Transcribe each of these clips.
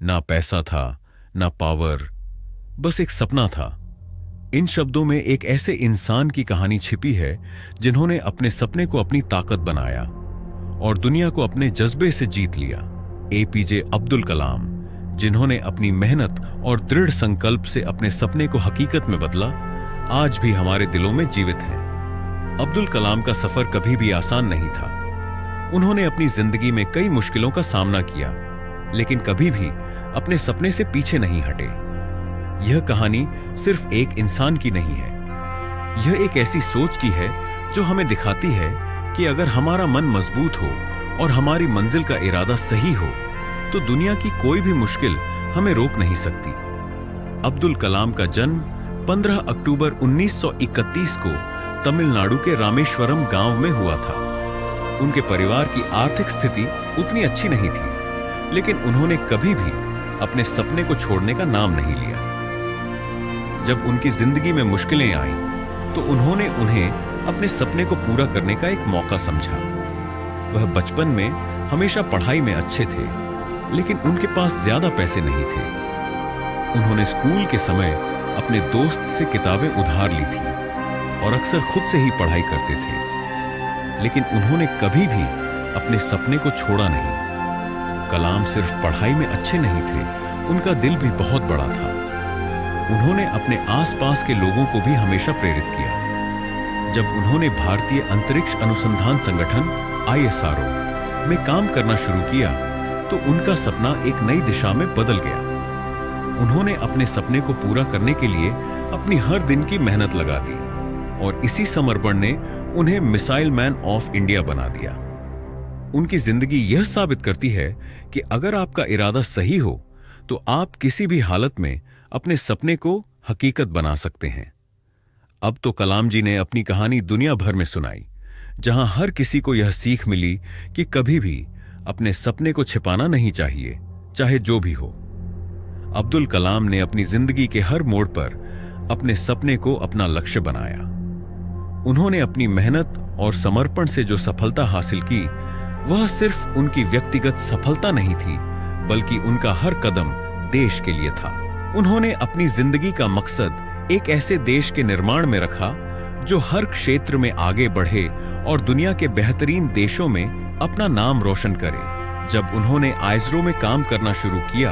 ना पैसा था, ना पावर, बस एक सपना था। इन शब्दों में एक ऐसे इंसान की कहानी छिपी है जिन्होंने अपने सपने को अपनी ताकत बनाया और दुनिया को अपने जज्बे से जीत लिया। एपीजे अब्दुल कलाम, जिन्होंने अपनी मेहनत और दृढ़ संकल्प से अपने सपने को हकीकत में बदला, आज भी हमारे दिलों में जीवित हैं। अब्दुल कलाम का सफर कभी भी आसान नहीं था। उन्होंने अपनी जिंदगी में कई मुश्किलों का सामना किया, लेकिन कभी भी अपने सपने से पीछे नहीं हटे। यह कहानी सिर्फ एक इंसान की नहीं है, यह एक ऐसी सोच की है जो हमें दिखाती है कि अगर हमारा मन मजबूत हो और हमारी मंजिल का इरादा सही हो तो दुनिया की कोई भी मुश्किल हमें रोक नहीं सकती। अब्दुल कलाम का जन्म 15 अक्टूबर 1931 को तमिलनाडु के रामेश्वरम गांव में हुआ था। उनके परिवार की आर्थिक स्थिति उतनी अच्छी नहीं थी, लेकिन उन्होंने कभी भी अपने सपने को छोड़ने का नाम नहीं लिया। जब उनकी जिंदगी में मुश्किलें आईं, तो उन्होंने उन्हें अपने सपने को पूरा करने का एक मौका समझा। वह बचपन में हमेशा पढ़ाई में अच्छे थे, लेकिन उनके पास ज्यादा पैसे नहीं थे। उन्होंने स्कूल के समय अपने दोस्त से किताबें उधार ली थी और अक्सर खुद से ही पढ़ाई करते थे, लेकिन उन्होंने कभी भी अपने सपने को छोड़ा नहीं। कलाम सिर्फ पढ़ाई में अच्छे नहीं थे, उनका दिल भी बहुत बड़ा था। उन्होंने अपने आसपास के लोगों को भी हमेशा प्रेरित किया। जब उन्होंने भारतीय अंतरिक्ष अनुसंधान संगठन ISRO में काम करना शुरू किया, तो उनका सपना एक नई दिशा में बदल गया। उन्होंने अपने सपने को पूरा करने के लिए अपनी हर दिन की मेहनत लगा दी और इसी समर्पण ने उन्हें मिसाइल मैन ऑफ इंडिया बना दिया। उनकी जिंदगी यह साबित करती है कि अगर आपका इरादा सही हो तो आप किसी भी हालत में अपने सपने को हकीकत बना सकते हैं। अब तो कलाम जी ने अपनी कहानी दुनिया भर में सुनाई, जहां हर किसी को यह सीख मिली कि कभी भी अपने सपने को छिपाना नहीं चाहिए, चाहे जो भी हो। अब्दुल कलाम ने अपनी जिंदगी के हर मोड़ पर अपने सपने को अपना लक्ष्य बनाया। उन्होंने अपनी मेहनत और समर्पण से जो सफलता हासिल की, वह सिर्फ उनकी व्यक्तिगत सफलता नहीं थी, बल्कि उनका हर कदम देश के लिए था। उन्होंने अपनी जिंदगी का मकसद एक ऐसे देश के निर्माण में रखा जो हर क्षेत्र में आगे बढ़े और दुनिया के बेहतरीन देशों में अपना नाम रोशन करे। जब उन्होंने ISRO में काम करना शुरू किया,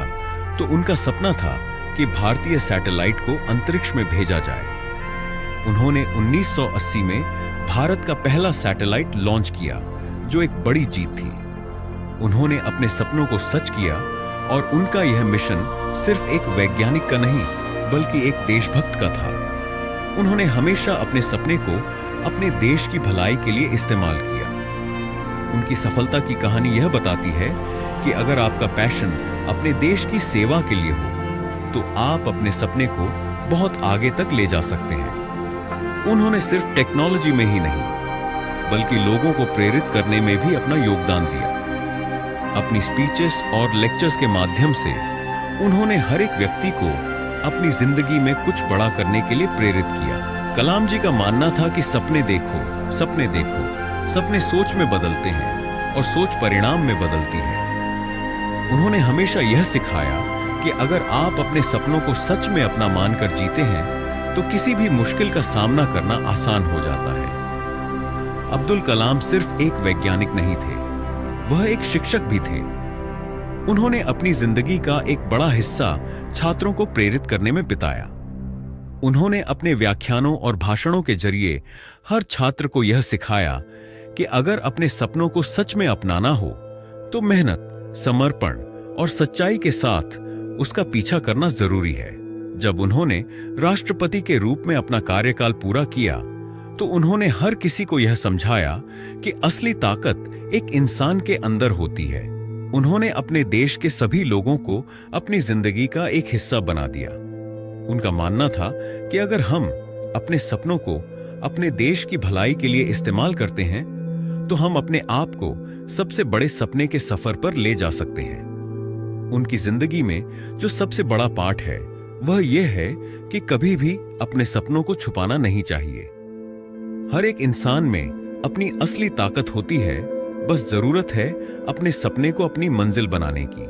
तो उनका सपना था कि भारतीय सैटेलाइट को अंतरिक्ष में भेजा जाए। उन्होंने 1980 में भारत का पहला सैटेलाइट लॉन्च किया, जो एक बड़ी जीत थी। उन्होंने अपने सपनों को सच किया और उनका यह मिशन सिर्फ एक वैज्ञानिक का नहीं, बल्कि एक देशभक्त का था। उन्होंने हमेशा अपने सपने को अपने देश की भलाई के लिए इस्तेमाल किया। उनकी सफलता की कहानी यह बताती है कि अगर आपका पैशन अपने देश की सेवा के लिए हो, तो आप अपने सपने को बहुत आगे तक ले जा सकते हैं। उन्होंने सिर्फ टेक्नोलॉजी में ही नहीं, बल्कि लोगों को प्रेरित करने में भी अपना योगदान दिया। अपनी स्पीचेस और लेक्चर्स के माध्यम से उन्होंने हर एक व्यक्ति को अपनी जिंदगी में कुछ बड़ा करने के लिए प्रेरित किया। कलाम जी का मानना था कि सपने देखो, सपने देखो। सपने सोच में बदलते हैं और सोच परिणाम में बदलती है। उन्होंने हमेशा यह सिखाया कि अगर आप अपने सपनों को सच में अपना मानकर जीते हैं, तो किसी भी मुश्किल का सामना करना आसान हो जाता है। अब्दुल कलाम सिर्फ एक वैज्ञानिक नहीं थे, वह एक शिक्षक भी थे। उन्होंने अपनी जिंदगी का एक बड़ा हिस्सा छात्रों को प्रेरित करने में बिताया। उन्होंने अपने व्याख्यानों और भाषणों के जरिए हर छात्र को यह सिखाया कि अगर अपने सपनों को सच में अपनाना हो, तो मेहनत, समर्पण और सच्चाई के साथ उसका पीछा करना जरूरी है। जब उन्होंने राष्ट्रपति के रूप में अपना कार्यकाल पूरा किया, तो उन्होंने हर किसी को यह समझाया कि असली ताकत एक इंसान के अंदर होती है। उन्होंने अपने देश के सभी लोगों को अपनी जिंदगी का एक हिस्सा बना दिया। उनका मानना था कि अगर हम अपने सपनों को अपने देश की भलाई के लिए इस्तेमाल करते हैं, तो हम अपने आप को सबसे बड़े सपने के सफर पर ले जा सकते हैं। उनकी जिंदगी में जो सबसे बड़ा पाठ है, वह यह है कि कभी भी अपने सपनों को छुपाना नहीं चाहिए। हर एक इंसान में अपनी असली ताकत होती है, बस जरूरत है अपने सपने को अपनी मंजिल बनाने की।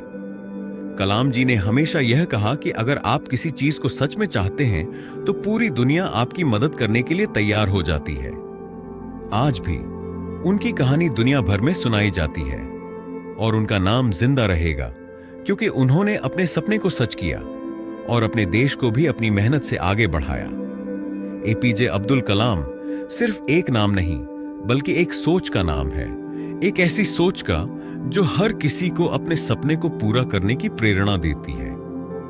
कलाम जी ने हमेशा यह कहा कि अगर आप किसी चीज को सच में चाहते हैं तो पूरी दुनिया आपकी मदद करने के लिए तैयार हो जाती है। आज भी उनकी कहानी दुनिया भर में सुनाई जाती है और उनका नाम जिंदा रहेगा क्योंकि उन्होंने अपने सपने को सच किया और अपने देश को भी अपनी मेहनत से आगे बढ़ाया। एपीजे अब्दुल कलाम सिर्फ एक नाम नहीं बल्कि एक सोच का नाम है, एक ऐसी सोच का जो हर किसी को अपने सपने को पूरा करने की प्रेरणा देती है।